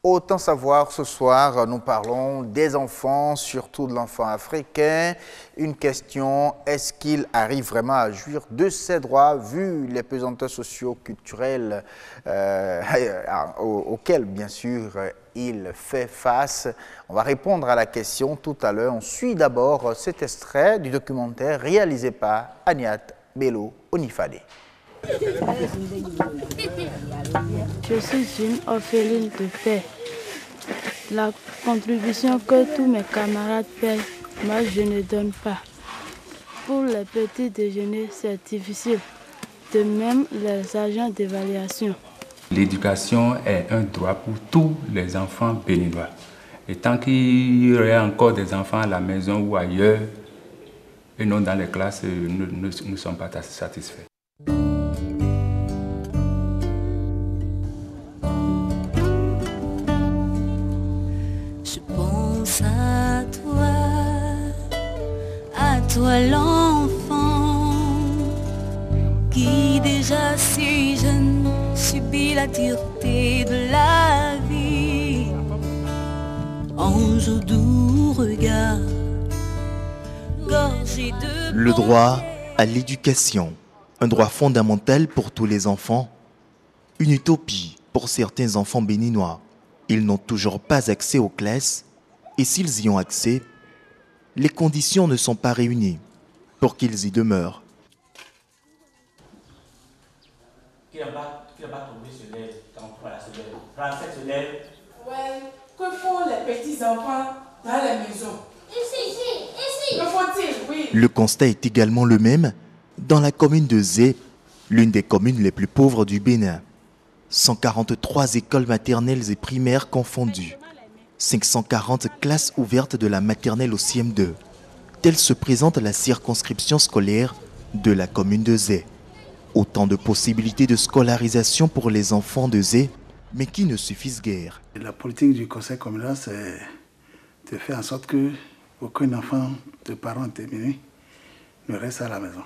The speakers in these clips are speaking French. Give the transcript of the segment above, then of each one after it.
Autant savoir, ce soir, nous parlons des enfants, surtout de l'enfant africain. Une question, est-ce qu'il arrive vraiment à jouir de ses droits, vu les pesanteurs socio-culturels auxquels, bien sûr, il fait face? On va répondre à la question tout à l'heure. On suit d'abord cet extrait du documentaire réalisé par Agnat Bello Onifade. Je suis une orpheline de paix. La contribution que tous mes camarades paient, moi je ne donne pas. Pour les petits déjeuners, c'est difficile. De même, les agents d'évaluation. L'éducation est un droit pour tous les enfants béninois. Et tant qu'il y aurait encore des enfants à la maison ou ailleurs, et non dans les classes, nous ne sommes pas satisfaits. Toi l'enfant qui déjà si jeune subit la dureté de la vie. Ange au doux regard, gorgé de le droit à l'éducation, un droit fondamental pour tous les enfants, une utopie pour certains enfants béninois. Ils n'ont toujours pas accès aux classes et s'ils y ont accès, les conditions ne sont pas réunies pour qu'ils y demeurent. Qui n'a pas tombé se lève quand voilà, se lève. Français se lève. Ouais, que font les petits-enfants dans la maison? Ici. Que font-ils? Oui. Le constat est également le même dans la commune de Zé, l'une des communes les plus pauvres du Bénin. 143 écoles maternelles et primaires confondues. 540 classes ouvertes de la maternelle au CM2. Telle se présente la circonscription scolaire de la commune de Zé. Autant de possibilités de scolarisation pour les enfants de Zé, mais qui ne suffisent guère. La politique du conseil communal, c'est de faire en sorte que aucun enfant de parents démunis ne reste à la maison.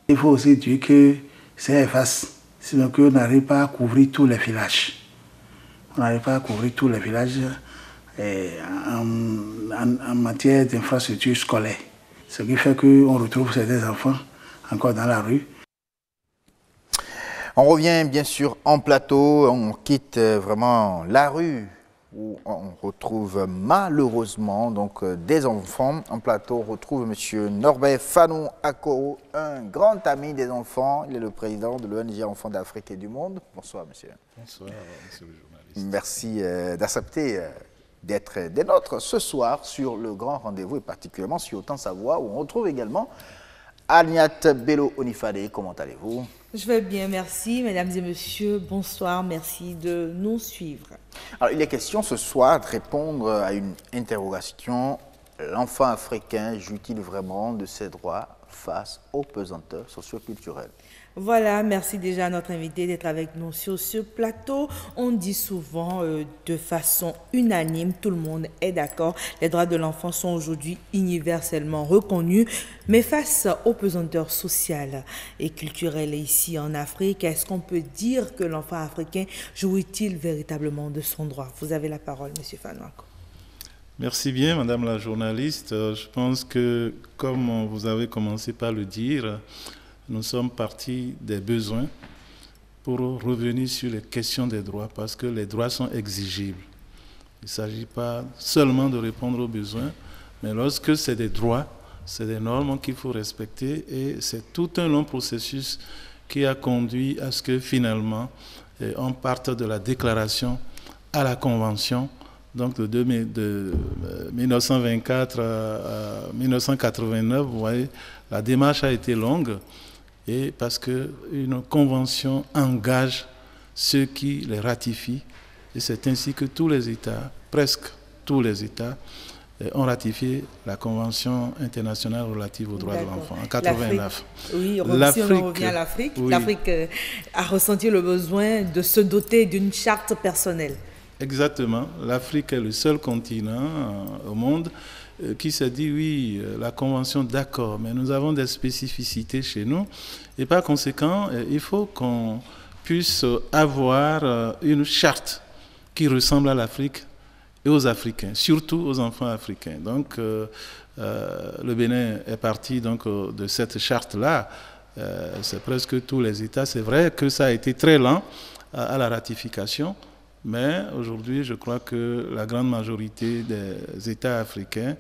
Il faut aussi dire que c'est efface, sinon qu'on n'arrive pas à couvrir tous les villages. On n'arrive pas à couvrir tous les villages en matière d'infrastructure scolaire. Ce qui fait qu'on retrouve certains enfants encore dans la rue. On revient bien sûr en plateau, on quitte vraiment la rue où on retrouve malheureusement donc, des enfants. En plateau, on retrouve M. Norbert Fanon Akoro, un grand ami des enfants. Il est le président de l'ONG Enfants d'Afrique et du Monde. Bonsoir monsieur. Bonsoir monsieur le journaliste. Merci d'accepter d'être des nôtres ce soir sur le grand rendez-vous et particulièrement sur Autant Savoir où on retrouve également Agnat Bello Onifade. Comment allez-vous? Je vais bien, merci. Mesdames et messieurs, bonsoir. Merci de nous suivre. Alors, il est question ce soir de répondre à une interrogation. L'enfant africain jouit-il vraiment de ses droits face aux pesanteurs socioculturels? Voilà, merci déjà à notre invité d'être avec nous sur ce plateau. On dit souvent de façon unanime, tout le monde est d'accord, les droits de l'enfant sont aujourd'hui universellement reconnus. Mais face aux pesanteurs sociales et culturelles ici en Afrique, est-ce qu'on peut dire que l'enfant africain jouit-il véritablement de son droit? Vous avez la parole, M. Fanouako. Merci bien, Madame la journaliste. Je pense que, comme vous avez commencé par le dire, nous sommes partis des besoins pour revenir sur les questions des droits, parce que les droits sont exigibles. Il ne s'agit pas seulement de répondre aux besoins, mais lorsque c'est des droits, c'est des normes qu'il faut respecter, et c'est tout un long processus qui a conduit à ce que finalement, on parte de la déclaration à la convention, donc de 1924 à 1989, vous voyez, la démarche a été longue, et parce qu'une convention engage ceux qui les ratifient, et c'est ainsi que tous les États, presque tous les États, ont ratifié la Convention internationale relative aux droits de l'enfant en 89. Oui, si on revient à l'Afrique, oui. L'Afrique a ressenti le besoin de se doter d'une charte personnelle. Exactement. L'Afrique est le seul continent au monde qui s'est dit, oui, la Convention, d'accord, mais nous avons des spécificités chez nous, et par conséquent, il faut qu'on puisse avoir une charte qui ressemble à l'Afrique et aux Africains, surtout aux enfants africains. Donc, le Bénin est parti donc, de cette charte-là. C'est presque tous les États. C'est vrai que ça a été très lent à la ratification, mais aujourd'hui, je crois que la grande majorité des États africains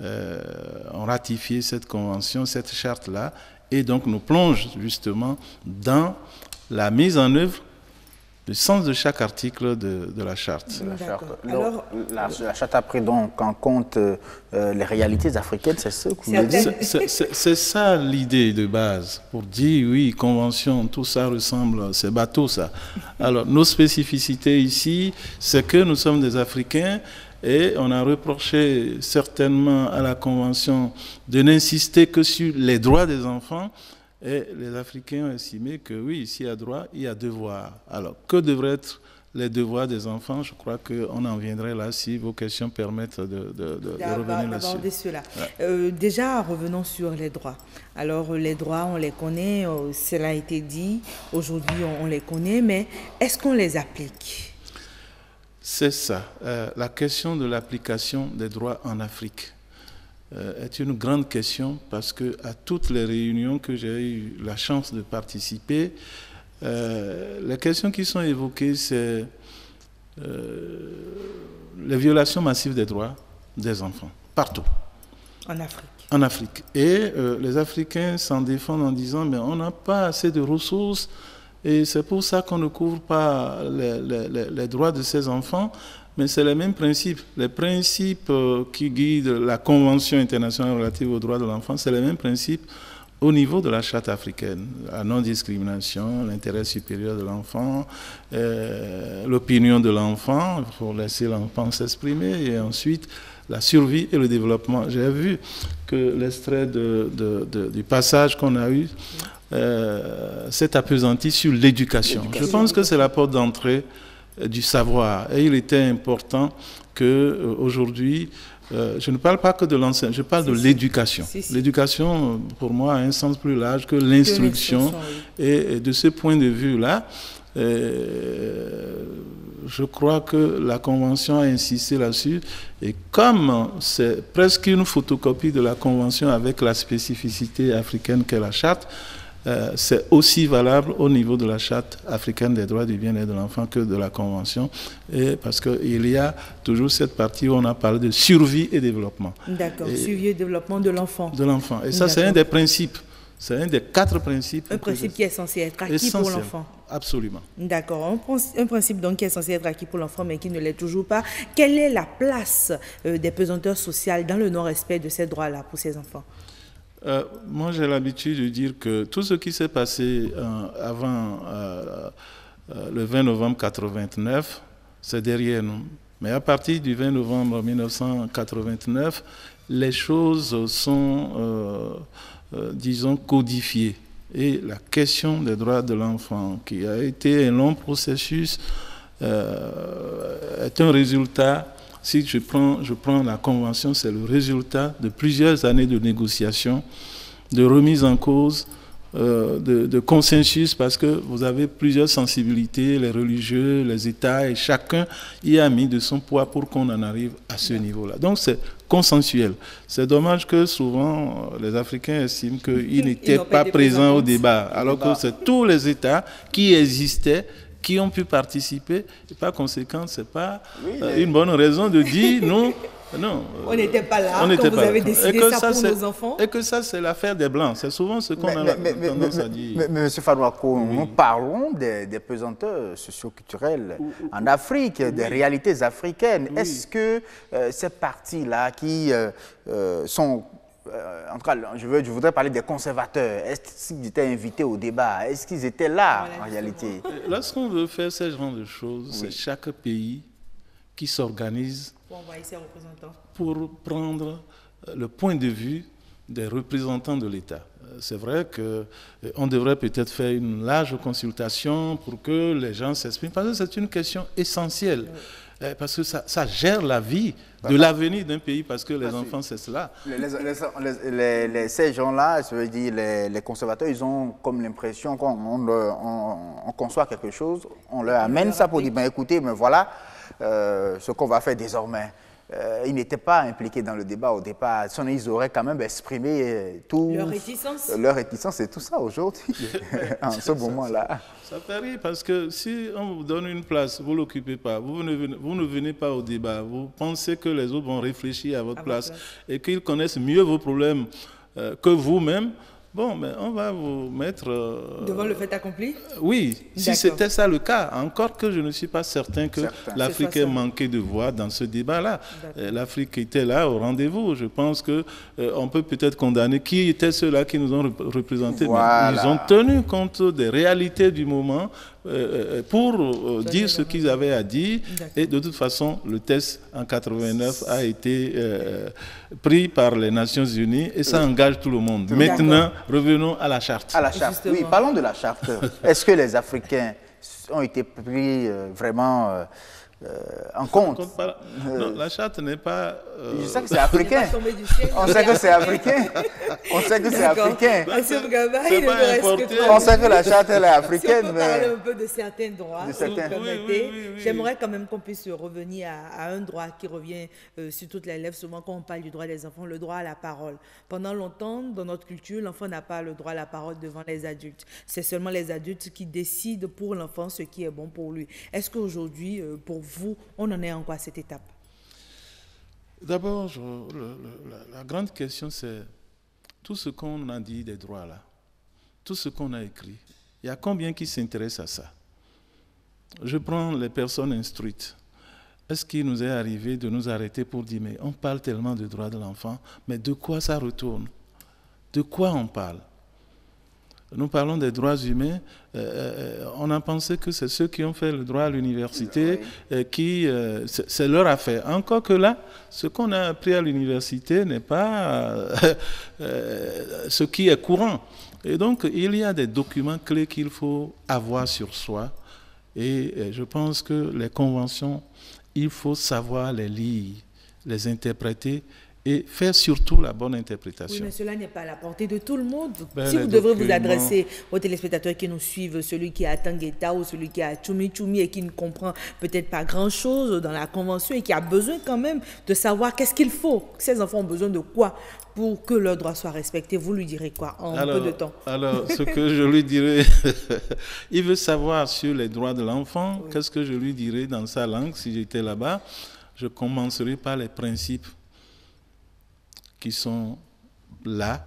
ont ratifié cette convention, cette charte-là, et donc nous plonge justement dans la mise en œuvre du sens de chaque article de la charte. La charte a pris donc en compte les réalités africaines, c'est ça que vous voulez dire? C'est ça l'idée de base, pour dire oui, convention, tout ça ressemble, c'est bateau ça. Alors nos spécificités ici, c'est que nous sommes des Africains et on a reproché certainement à la convention de n'insister que sur les droits des enfants. Et les Africains ont estimé que oui, s'il y a droit, il y a devoir. Alors, que devraient être les devoirs des enfants? Je crois qu'on en viendrait là si vos questions permettent de revenir là-dessus. Ouais. Déjà, revenons sur les droits. Alors, les droits, on les connaît, cela a été dit. Aujourd'hui, on les connaît, mais est-ce qu'on les applique? C'est ça. La question de l'application des droits en Afrique est une grande question parce que à toutes les réunions que j'ai eu la chance de participer, les questions qui sont évoquées, c'est les violations massives des droits des enfants, partout. En Afrique. En Afrique. Et les Africains s'en défendent en disant, mais on n'a pas assez de ressources et c'est pour ça qu'on ne couvre pas les droits de ces enfants. Mais c'est les mêmes principes. Les principes qui guident la Convention internationale relative aux droits de l'enfant, c'est les mêmes principes au niveau de la charte africaine. La non-discrimination, l'intérêt supérieur de l'enfant, l'opinion de l'enfant, il faut laisser l'enfant s'exprimer, et ensuite la survie et le développement. J'ai vu que l'extrait du passage qu'on a eu s'est appesanti sur l'éducation. Je pense que c'est la porte d'entrée du savoir. Et il était important qu'aujourd'hui, je ne parle pas que de l'enseignement, je parle de l'éducation. L'éducation, pour moi, a un sens plus large que l'instruction. Et de ce point de vue-là, je crois que la Convention a insisté là-dessus. Et comme c'est presque une photocopie de la Convention avec la spécificité africaine qu'est la Charte, c'est aussi valable au niveau de la Charte africaine des droits du bien-être de l'enfant que de la Convention, et parce qu'il y a toujours cette partie où on a parlé de survie et développement. D'accord, survie et développement de l'enfant. De l'enfant. Et ça, c'est un des principes. C'est un des 4 principes. Un principe qui est censé être acquis pour l'enfant. Absolument. D'accord. Un principe donc qui est censé être acquis pour l'enfant, mais qui ne l'est toujours pas. Quelle est la place des pesanteurs sociales dans le non-respect de ces droits-là pour ces enfants? Moi, j'ai l'habitude de dire que tout ce qui s'est passé avant le 20 novembre 1989, c'est derrière nous. Mais à partir du 20 novembre 1989, les choses sont, disons, codifiées. Et la question des droits de l'enfant, qui a été un long processus, est un résultat. Si je prends la Convention, c'est le résultat de plusieurs années de négociations, de remise en cause, de consensus, parce que vous avez plusieurs sensibilités, les religieux, les États, et chacun y a mis de son poids pour qu'on en arrive à ce niveau-là. Donc c'est consensuel. C'est dommage que souvent les Africains estiment qu'ils n'étaient pas présents au débat, alors que c'est tous les États qui existaient, qui ont pu participer, et par conséquent, ce n'est pas une bonne raison de dire non. On n'était pas là quand vous avez décidé ça pour nos enfants. Et que ça, c'est l'affaire des Blancs. C'est souvent ce qu'on a tendance à dire. Mais M. Fadouako, nous parlons des pesanteurs socioculturels en Afrique, des réalités africaines. Est-ce que ces partis-là qui sont... en tout cas, je voudrais parler des conservateurs. Est-ce qu'ils étaient invités au débat? Est-ce qu'ils étaient là, en réalité? Lorsqu'on veut faire ce genre de choses, c'est chaque pays qui s'organise pour prendre le point de vue des représentants de l'État. C'est vrai qu'on devrait peut-être faire une large consultation pour que les gens s'expriment, parce que c'est une question essentielle. parce que ça gère la vie de l'avenir d'un pays, parce que les enfants, c'est cela. Ces gens-là, je veux dire, les conservateurs, ils ont comme l'impression qu'on conçoit quelque chose, on leur amène ça pour dire, ben, écoutez, mais voilà ce qu'on va faire désormais. Ils n'étaient pas impliqués dans le débat au départ. Ils auraient quand même exprimé tout... Leur réticence. Leur réticence et tout ça aujourd'hui, en ce moment-là. Ça fait rire parce que si on vous donne une place, vous ne l'occupez pas, vous ne venez pas au débat, vous pensez que les autres vont réfléchir à votre place et qu'ils connaissent mieux vos problèmes que vous-même. Bon, mais on va vous mettre... devant le fait accompli? Oui, si c'était ça le cas, encore que je ne suis pas certain que l'Afrique ait manqué de voix dans ce débat-là. L'Afrique était là au rendez-vous. Je pense qu'on peut peut-être condamner qui étaient ceux-là qui nous ont représentés. Voilà. Mais ils ont tenu compte des réalités du moment pour dire ce qu'ils avaient à dire. Et de toute façon, le test en 89 a été pris par les Nations Unies et ça engage tout le monde. Maintenant, revenons à la charte. À la charte, justement. Oui, parlons de la charte. Est-ce que les Africains ont été pris vraiment en compte? Non, la charte n'est pas... Je sais que c'est africain. On sait que c'est africain. On sait que c'est africain. On sait que la charte elle est africaine. Si on peut parler un peu de certains droits, si vous permettez, j'aimerais quand même qu'on puisse revenir à un droit qui revient sur toutes les lèvres, souvent quand on parle du droit des enfants, le droit à la parole. Pendant longtemps, dans notre culture, l'enfant n'a pas le droit à la parole devant les adultes. C'est seulement les adultes qui décident pour l'enfant ce qui est bon pour lui. Est-ce qu'aujourd'hui, pour vous, on en est en quoi à cette étape? D'abord, la grande question, c'est tout ce qu'on a dit des droits là, tout ce qu'on a écrit. Il y a combien qui s'intéressent à ça? Je prends les personnes instruites. Est-ce qu'il nous est arrivé de nous arrêter pour dire, mais on parle tellement de droits de l'enfant, mais de quoi ça retourne? De quoi on parle? Nous parlons des droits humains. On a pensé que c'est ceux qui ont fait le droit à l'université qui... c'est leur affaire. Encore que là, ce qu'on a appris à l'université n'est pas ce qui est courant. Et donc, il y a des documents clés qu'il faut avoir sur soi. Et je pense que les conventions, il faut savoir les lire, les interpréter et faire surtout la bonne interprétation. Oui, mais cela n'est pas à la portée de tout le monde. Si vous devrez vous adresser aux téléspectateurs qui nous suivent, celui qui est à Tangueta ou celui qui est à Tchoumi Tchoumi et qui ne comprend peut-être pas grand-chose dans la convention et qui a besoin quand même de savoir qu'est-ce qu'il faut. Ces enfants ont besoin de quoi pour que leurs droits soient respectés? Vous lui direz quoi en peu de temps? Alors, ce que je lui dirais, il veut savoir sur les droits de l'enfant, qu'est-ce que je lui dirais dans sa langue si j'étais là-bas? Je commencerai par les principes qui sont là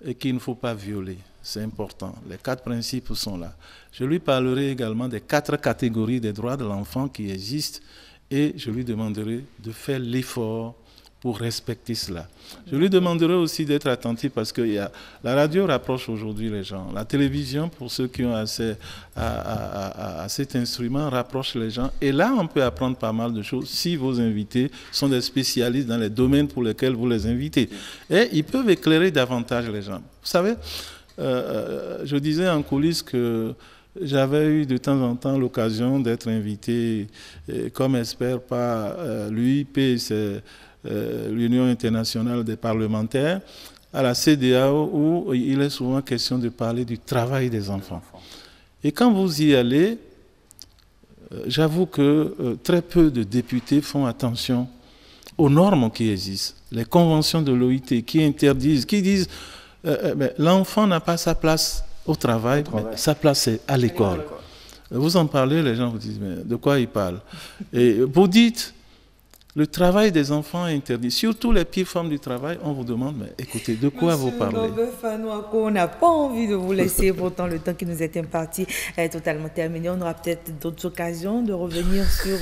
et qu'il ne faut pas violer. C'est important. Les 4 principes sont là. Je lui parlerai également des 4 catégories des droits de l'enfant qui existent et je lui demanderai de faire l'effort pour respecter cela. Je lui demanderai aussi d'être attentif parce que la radio rapproche aujourd'hui les gens. La télévision, pour ceux qui ont accès à cet instrument, rapproche les gens. Et là, on peut apprendre pas mal de choses si vos invités sont des spécialistes dans les domaines pour lesquels vous les invitez. Et ils peuvent éclairer davantage les gens. Vous savez, je disais en coulisses que j'avais eu de temps en temps l'occasion d'être invité comme expert par l'UIP, c'est l'Union internationale des parlementaires, à la CEDEAO, où il est souvent question de parler du travail des enfants. Et quand vous y allez, j'avoue que très peu de députés font attention aux normes qui existent, les conventions de l'OIT qui interdisent, qui disent l'enfant n'a pas sa place au travail, mais sa place est à l'école. Vous en parlez, les gens vous disent, mais de quoi ils parlent? Et vous dites, le travail des enfants est interdit. Surtout les pires formes du travail, on vous demande, mais écoutez, de quoi vous parlez? Norbert Fanouako, on n'a pas envie de vous laisser, pourtant le temps qui nous est imparti est totalement terminé. On aura peut-être d'autres occasions de revenir sur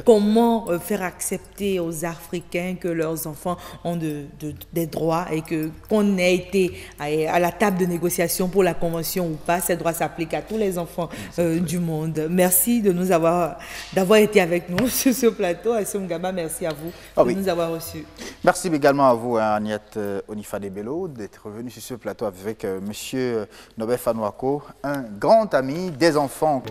comment faire accepter aux Africains que leurs enfants ont des droits et qu'on ait été à la table de négociation pour la convention ou pas. Ces droits s'appliquent à tous les enfants du monde. Merci d'avoir été avec nous sur ce plateau. Assoum Gaba, merci à vous de nous avoir reçus. Merci également à vous, Agnès Onifade-Bello, d'être venu sur ce plateau avec M. Norbert Fanouako, un grand ami des enfants.